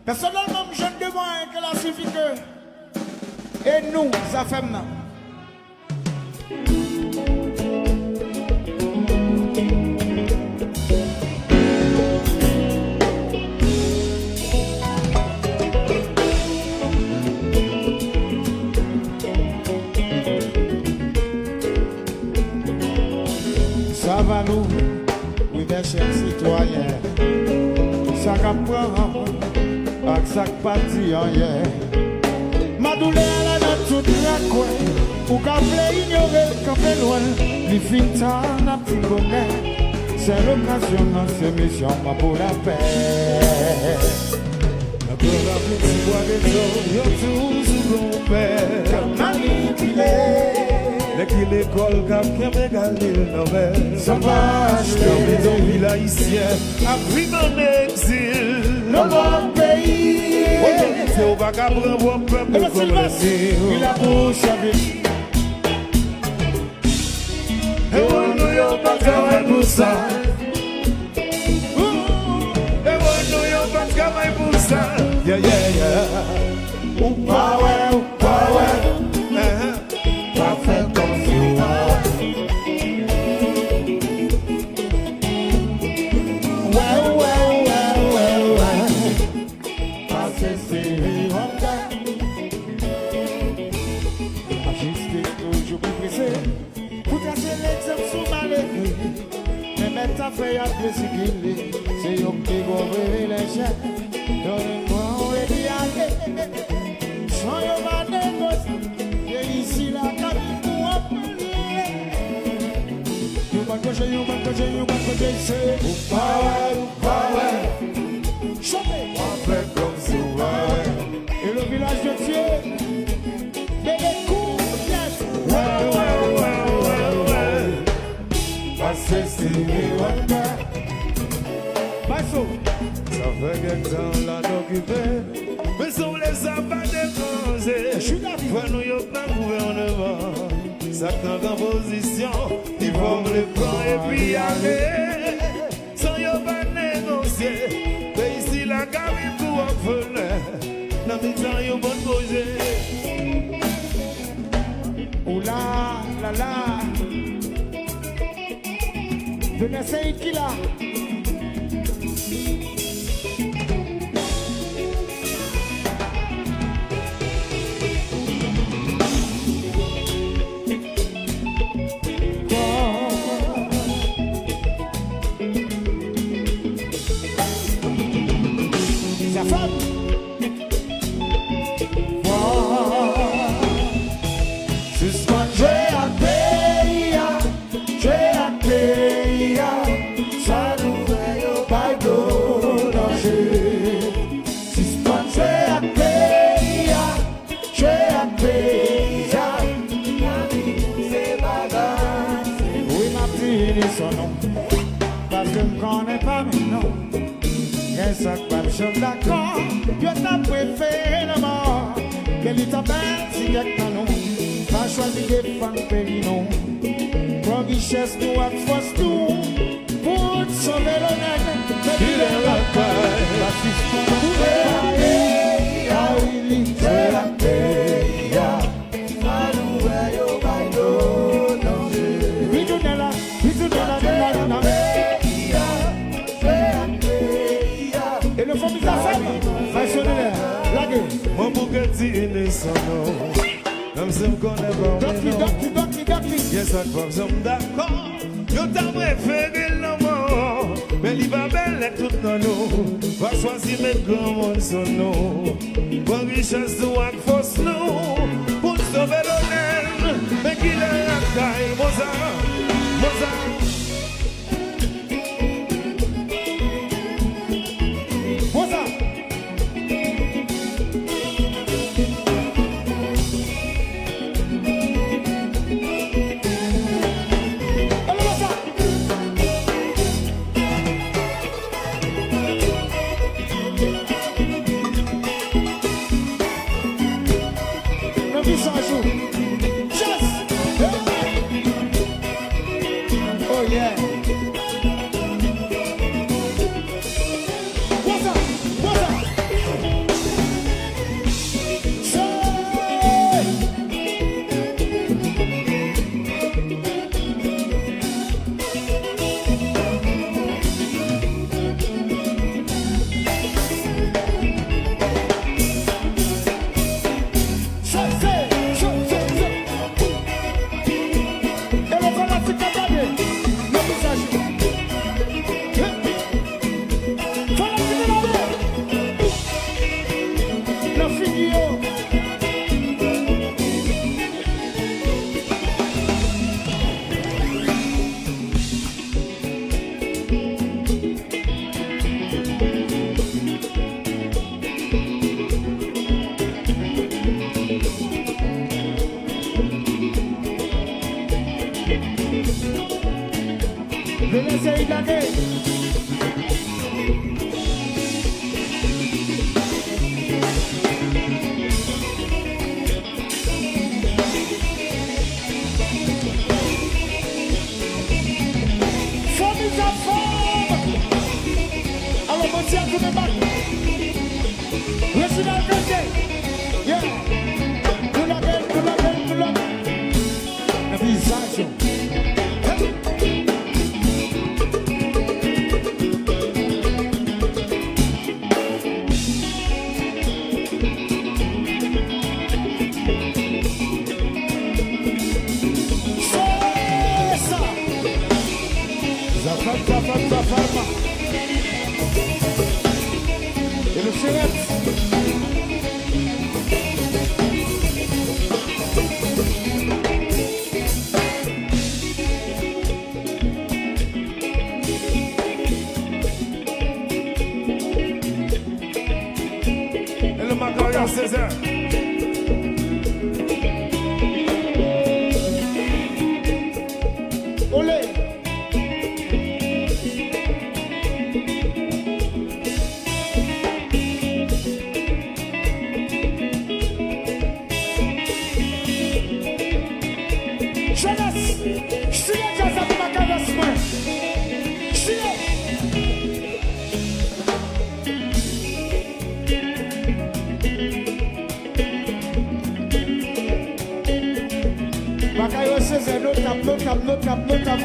Personnellement, je ne demande que la suffit que. Et nous, ça fait maintenant. Ça va nous, oui, mes chers citoyens. Ça comprend, avec ça qui partit hier. Ma douleur, elle a tout raconté. Ou qu'à ignorer, qu'à fait loin, les fins n'a plus connaît. C'est l'occasion dans ces missions, pas pour la paix. La peur a petit bois des eaux, y'a tout sous mon père. Comme manipulé. L'équipe l'école cap qui me gagne le Nobel. Ça va acheter. Dans les villes haïtiennes, appris mon exil. Dans mon pays. C'est au vagabond, mon peuple connaît. Il a bouche à vie. Et on nous y'a pas travaillé pour ça. Et on nous y'a pas travaillé pour ça. Yeah, yeah, yeah. Ou pas ouais, ou pas ouais. Pas fait comme si on a. Ouais, ouais, ouais, ouais, ouais. Pas c'est sérieux, on gagne. Ajuster toujours plus pressé. Pour tracer l'exemple sous ma lèvre. Mais mettre ta feuille à plaisir qu'il est. C'est yo qui gouverne les chiens. Donnez-moi où est d'y aller. Sans yo va négocier. Et ici la cabine pour appeler. You man coche, c'est. Ou pas ouais. Chopez. On fait comme si ouais. Et le village de Dieu. Bébé court, yes. Ouais. Passer si wanda. Basso. Ça fait quelque temps là d'occuper. Mais sont les sabbats déposés. Je suis d'accord. Faut nous y avoir gouvernement. Ça tente en position. Ils forment les plans et puis aller. Sans y avoir négocier. Mais ici la gamine pour orphelin. Dans mes temps y a bon projet. Oula, la la. Venez, c'est qui là? Sa femme. Suspendré à payer. Ça nous fait au Bible danger. Suspendré à payer. C'est bagages. Oui, ma petite son nom. Parce que je ne connais pas mes noms. Qu'est-ce que je suis d'accord? Dieu t'a préféré le mort. Quelle est ta belle si quelqu'un non? Pas choisi des femmes périnons. Pour richesse nous à force nous. Pour sauver l'honneur. Mais il est la paix. La suspendre. C'est la paix. Ça nous veille au bateau. Oui, tout est là. Et le fond de la femme, façonner la gueule. Mon bouquet est son nom. Même si je ne connais pas mes noms. Yes, ça nous sommes d'accord. Yo t'as préféré l'amour. Mais il va belle tout dans nous. Va choisir mettre grand monde son nom. Pour richesse de wak force nous. Pour sauver l'honneur. Mais qu'il est la caille. Mozart. Et le chéref. Et le macaron César. Olé. No tap.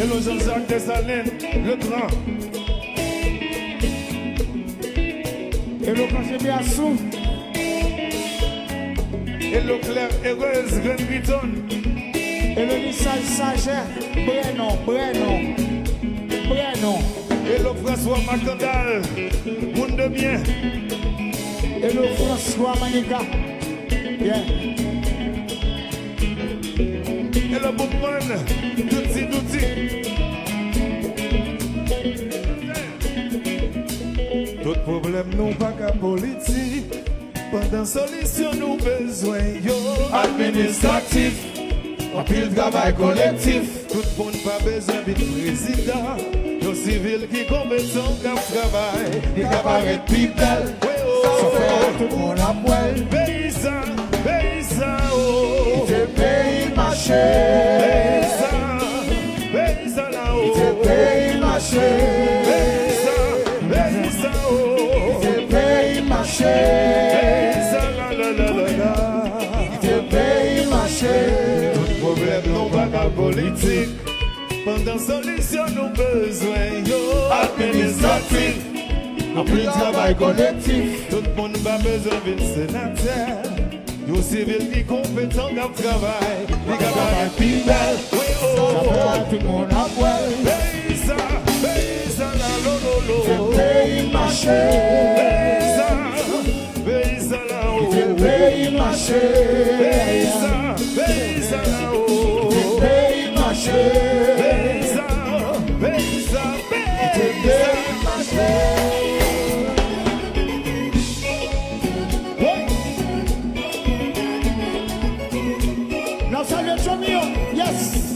Et le Jean-Jacques Dessalines, le grand. Et le Cachemiassou. Et le Claire Heureuse, Grande Vuitton. Et le Nissan Sager, Brennon. Et le François Macandal, Monde de bien. Et le François Manika. Bien. Et le Bookman, Douti. Tout problème nous pas qu'à politique. Pendant solution nous besoin yo Administratif, en pile travail collectif. Tout le monde pas besoin de président. Yo civil qui compétent comme travail. Il apparaît people, ça fait tout le monde à poil. Paysan, oh. C'est pays marché. Paysan là-haut. C'est pays marché. Paysan, oh. C'est pays marché. C'est pays marché. Tout problème non pas qu'à politique. Pendant solution nous besoin yo Administratif, en pile travail collectif. Tout le monde pas besoin de sénateur. Yo civil qui compétent comme travail. Les camarades people, oui Ça fait tout le monde à poil. Paysan la lolo. C'est pays marché. Paysan la haut. C'est pays marché. Paysan la haut. C'est pays marché. C'est pays marché. Now, salute from you. Yes.